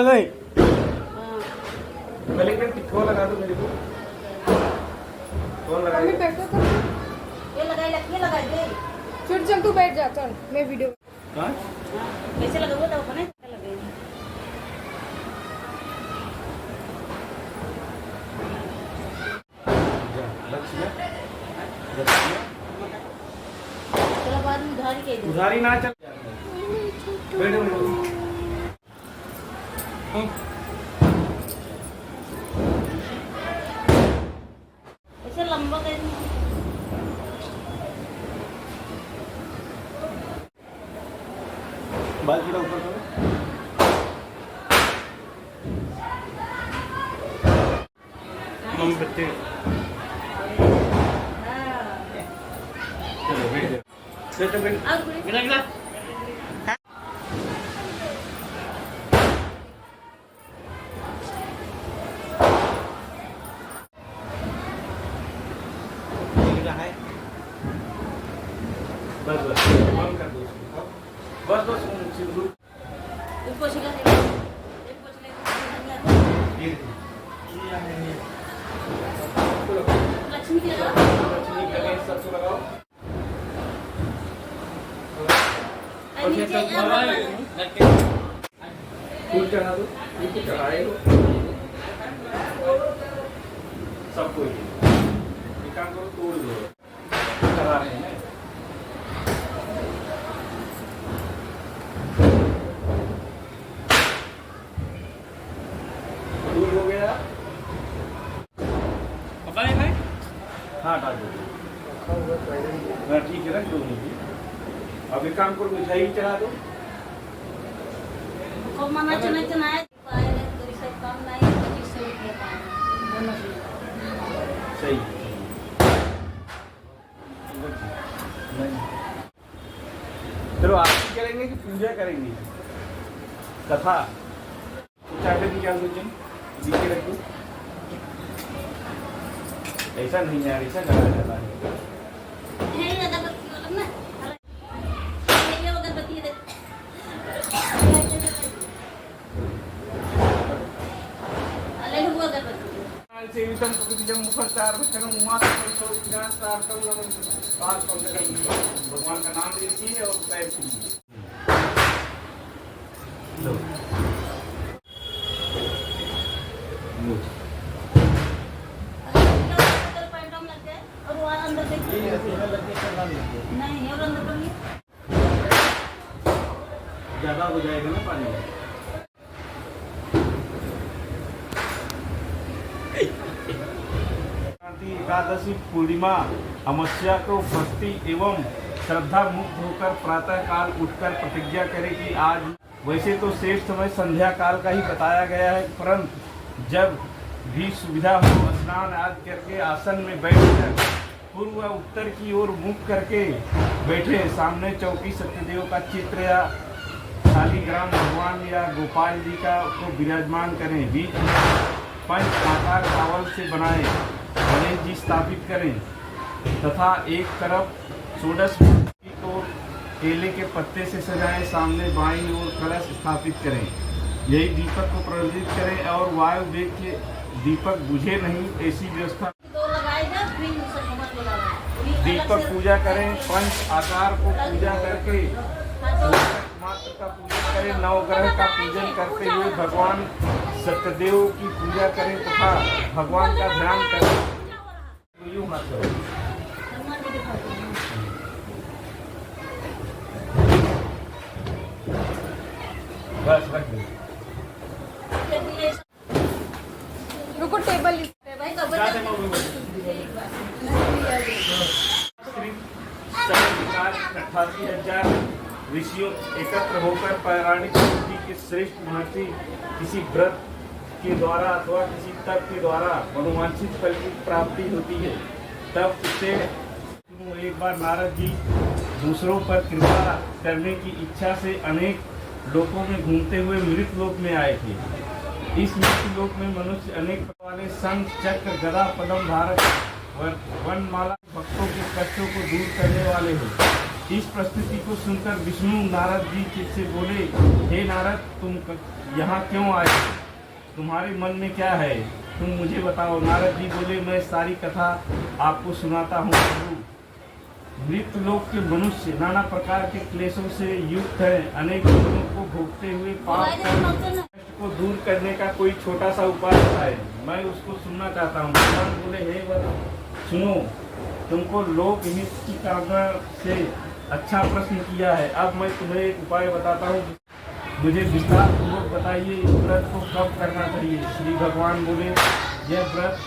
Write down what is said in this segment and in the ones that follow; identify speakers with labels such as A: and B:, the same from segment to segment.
A: नहीं
B: पहले क्या फोन लगा दो मेरे को। फोन लगा
C: मम्मी बैठो तो
D: ये लगाई दे।
C: चल चल तू बैठ जा, चल मैं वीडियो।
B: हाँ
D: कैसे लगाओगे तो अपने लगाएंगे। चलो बाद में उधारी के दे।
B: उधारी ना चल बैठो
D: ऐसे लंबा कर
B: बाल थोड़ा ऊपर करो। मम्मी बच्चे चलो बैठ जाओ। बैठो बैठो गिला गिला बस बस बंद कर दो उसको। बस बस सिंदूर
D: ऊपर से कर लक्ष्मी के
B: लक्ष्मी का गणेश सबको लगाओ। फूल चढ़ा दो। फूल तो चढ़ाए हो सबको। एक काम करो तोड़ दो। चढ़ा रहे हैं दूर हो गया। पकाए है हाँ डाल दो। हाँ ठीक है रख दो नीचे। अब एक काम करो मिठाई चढ़ा दो।
D: को मना चना चना है पाएगा तो इसे कम नहीं 25 रुपए का बोनस
B: सही चलो आरती करेंगे कि पूजा करेंगे। कथा चाहते थे क्या सोचें नीचे रख दो। ऐसा नहीं यार ऐसा करा जाता है।
D: ये अगरबत्ती वाला ना ये अगरबत्ती दे अले हुआ अगरबत्ती
B: सेवितम कुपितम मुखस्तारभक्षणं उमास्तारतं भगवान का नाम लीजिए और पैर छूइए। लो
D: पैंटम लग जाए और वो अंदर देखिए नहीं और अंदर करिए
B: ज्यादा हो जाएगा ना पानी। एकादशी पूर्णिमा अमावस्या को भक्ति एवं श्रद्धा मुक्त होकर प्रातः काल उठकर प्रतिज्ञा करें कि आज वैसे तो श्रेष्ठ समय संध्या काल का ही बताया गया है, परंतु जब भी सुविधा हो स्नान आदि करके आसन में बैठकर पूर्व व उत्तर की ओर मुख करके बैठे। सामने चौकी सत्यदेव का चित्र या शालिग्राम भगवान या गोपाल जी का को विराजमान करें। बीच में पंच आकार चावल से बनाए गणेश जी स्थापित करें तथा एक तरफ षोडश मूर्ति को केले के पत्ते से सजाएं। सामने बाईं ओर कलश स्थापित करें। यही दीपक को प्रज्वलित करें और वायु वेग के दीपक बुझे नहीं ऐसी व्यवस्था।
D: तो लगाएगा फिर उसे घुमा के लगाएगा
B: दीपक पूजा करें। पंच आकार को पूजा करके मात्र का पूजन करें। नवग्रह का पूजन करते हुए भगवान सत्यदेव की पूजा करें तथा भगवान का ध्यान करें। यूं हाथ करो। बस रख दो।
C: रुको टेबल
D: भाई कब
B: 88,000 ऋषियों एकत्र होकर पौराणिक स्मृति के श्रेष्ठ महर्षि किसी व्रत के द्वारा अथवा किसी तप के द्वारा मनोवांछित फल की प्राप्ति होती है, तब उसे एक बार नारद जी दूसरों पर कृपा करने की इच्छा से अनेक लोकों में घूमते हुए मृत लोक में आए थे। इस मृत लोक में मनुष्य अनेक वाले संग चक्र गदा पदम धारक वनमाला भक्तों के कष्टों को दूर करने वाले हैं। इस प्रस्तुति को सुनकर विष्णु नारद जी से बोले, हे नारद, तुम यहाँ क्यों आए हो? तुम्हारे मन में क्या है, तुम मुझे बताओ। नारद जी बोले, मैं सारी कथा आपको सुनाता हूँ प्रभु। मृत लोक के मनुष्य नाना प्रकार के क्लेशों से युक्त हैं। अनेक दुखों को भोगते हुए पाप कष्ट को दूर करने का कोई छोटा सा उपाय है, मैं उसको सुनना चाहता हूँ। भगवान बोले, हे वर सुनो, तुमको लोक हित की कामना से अच्छा प्रश्न किया है। अब मैं तुम्हें एक उपाय बताता हूँ, मुझे विस्तार पूर्वक बताइए, इस व्रत को कब करना चाहिए। श्री भगवान बोले, यह व्रत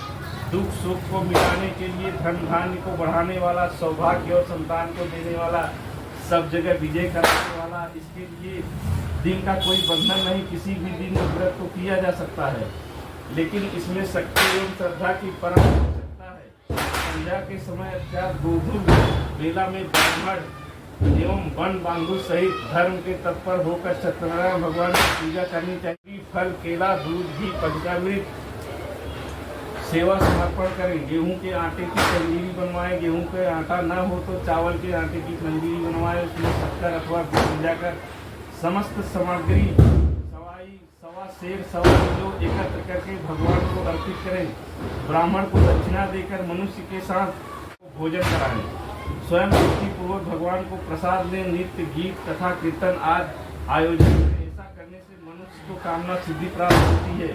B: दुख सुख को मिटाने के लिए, धन धान्य को बढ़ाने वाला, सौभाग्य और संतान को देने वाला, सब जगह विजय कराने वाला, इसके लिए दिन का कोई बंधन नहीं, किसी भी दिन व्रत को किया जा सकता है, लेकिन इसमें शक्ति एवं श्रद्धा की परम आवश्यकता है। संध्या के समय अर्थात गोधूल बेला में ब्राह्मण एवं वन बांधु सहित धर्म के तत्पर होकर सत्यनारायण भगवान की पूजा करनी चाहिए। फल, केला, दूध, घी, पंचामृत सेवा समर्पण करें। गेहूं के आटे की कंजीरी बनवाएं। गेहूं के आटा न हो तो चावल के आटे की कंजीरी बनवाएं। उसमें शक्कर अथवा गुड़ मिलाकर समस्त सामग्री सवा शेर सवा किलो एकत्र करके भगवान को अर्पित करें। ब्राह्मण को दक्षिणा देकर मनुष्य के साथ भोजन कराएं। स्वयं भक्तिपूर्वक भगवान को प्रसाद दें। नृत्य, गीत, कथा, कीर्तन आदि आयोजन करें। ऐसा करने से मनुष्य को कामना सिद्धि प्राप्त होती है।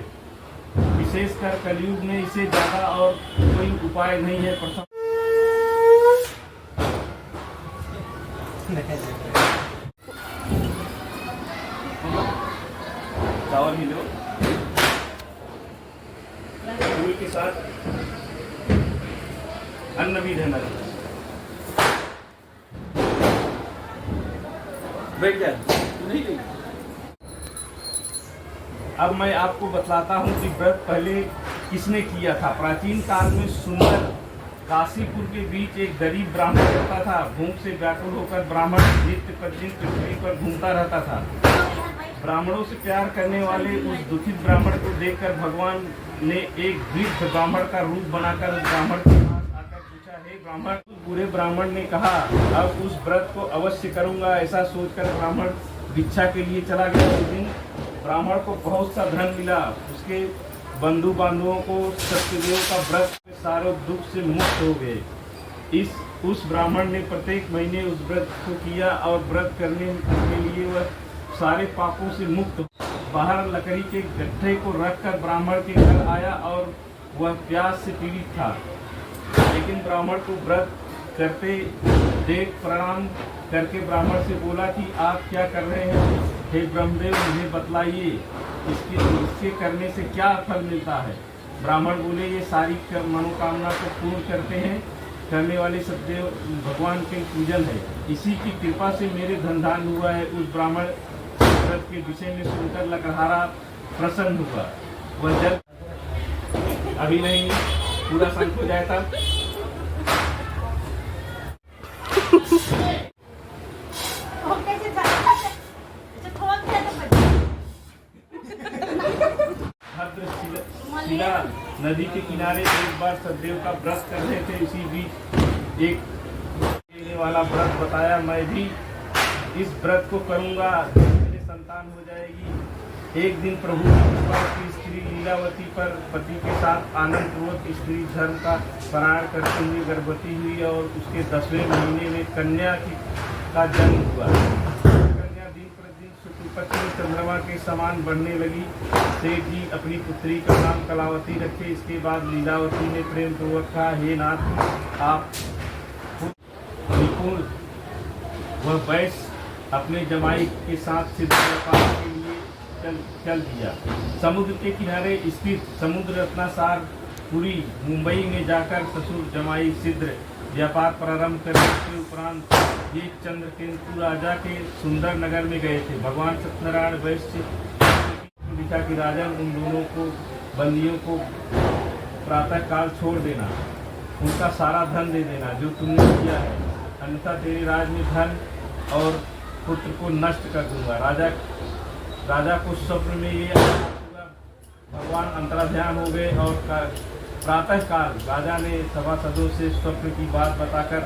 B: विशेषकर कलयुग में इसे ज्यादा और कोई उपाय नहीं है। प्रथम चावल ही लो, फूल के साथ अन्न भी देना। बैठ जा, नहीं गई। अब मैं आपको बतलाता हूँ कि व्रत पहले किसने किया था। प्राचीन काल में सुंदर काशीपुर के बीच एक गरीब ब्राह्मण रहता था। भूख से व्याकुल होकर ब्राह्मण नित्य प्रतिदिन पृथ्वी पर घूमता रहता था। ब्राह्मणों से प्यार करने वाले उस दुखित ब्राह्मण को देखकर भगवान ने एक वृद्ध ब्राह्मण का रूप बनाकर उस ब्राह्मण के पास आकर पूछा, हे ब्राह्मण। उस बूढ़े ब्राह्मण ने कहा, अब उस व्रत को अवश्य करूंगा। ऐसा सोचकर ब्राह्मण भिक्षा के लिए चला गया। उस दिन ब्राह्मण को बहुत सा धन मिला। उसके बंधु बांधवों को सत्यदेव का व्रत सारे दुख से मुक्त हो गए। उस ब्राह्मण ने प्रत्येक महीने उस व्रत को किया और व्रत करने के लिए वह सारे पापों से मुक्त। बाहर लकड़ी के गट्ठे को रखकर ब्राह्मण के घर आया और वह प्यास से पीड़ित था, लेकिन ब्राह्मण को व्रत करते देख प्रणाम करके ब्राह्मण से बोला कि आप क्या कर रहे हैं? हे ब्रह्मदेव, मुझे बतलाइए, इसके करने से क्या फल मिलता है? ब्राह्मण बोले, ये सारी मनोकामना को पूर्ण करते हैं करने वाले सदैव भगवान के पूजन है। इसी की कृपा से मेरे धन धान्य हुआ है। उस ब्राह्मण व्रत के विषय में सुनकर लकड़हारा प्रसन्न हुआ। वह जल अभी नहीं, पूरा संत हो जाए तब भद्रशिला नदी के किनारे एक बार सदैव का व्रत कर रहे थे। इसी बीच एक देने वाला व्रत बताया, मैं भी इस व्रत को करूंगा, मेरे संतान हो जाएगी। एक दिन प्रभु की स्त्री लीलावती पर पति के साथ आनंद पूर्वक स्त्री धर्म का पारायण करते हुए गर्भवती हुई और उसके 10वें महीने में कन्या का जन्म हुआ। कन्या दिन प्रतिदिन शुक्ल पक्ष में चंद्रमा के समान बढ़ने लगी। सेठ जी अपनी पुत्री का नाम कलावती रखे। इसके बाद लीलावती ने प्रेम पूर्वक कहा, हे नाथ, आप निपुण वह वैश्य अपने जमाई के साथ सिद्ध व्यापार के लिए चल दिया। समुद्र के किनारे स्थित समुद्र रत्नासार पुरी मुंबई में जाकर ससुर जमाई सिद्ध व्यापार प्रारंभ करने के उपरांत ये चंद्रकेतु राजा के सुंदर नगर में गए थे। भगवान सत्यनारायण वैश्य लिखा कि राजन उन दोनों को बंदियों को प्रातः काल छोड़ देना, उनका सारा धन दे देना जो तुमने किया है, अन्यथा तेरे राज में धन और पुत्र को नष्ट कर दूंगा। राजा को स्वप्न में ये भगवान अंतर्ध्यान हो गए और प्रातः काल राजा ने सभासदों से स्वप्न की बात बताकर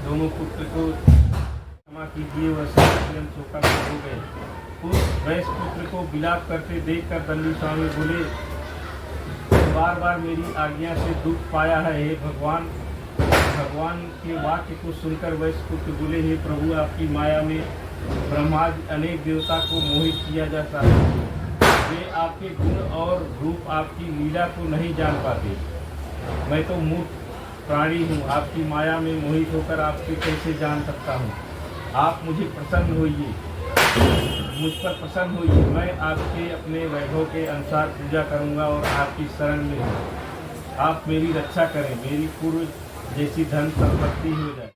B: दोनों पुत्र को क्षमा कीजिए, वह स्वयं शोकाकुल हो गए। उस वैश्य पुत्र को विलाप करते देखकर दंडी स्वामी बोले, बार बार मेरी आज्ञा से दुख पाया है, हे भगवान। भगवान के वाक्य को सुनकर वैश्य पुत्र बोले, हे प्रभु, आपकी माया में ब्रह्मादि अनेक देवता को मोहित किया जाता है, वे आपके गुण और रूप, आपकी लीला को नहीं जान पाते। मैं तो मूर्ख प्राणी हूँ, आपकी माया में मोहित होकर आपसे कैसे जान सकता हूँ। आप मुझे प्रसन्न होइए, मुझ पर प्रसन्न होइए, मैं आपके अपने वैभव के अनुसार पूजा करूँगा और आपकी शरण में हूँ। आप मेरी रक्षा करें, मेरी पूर्व जैसी धन संपत्ति हो जाए।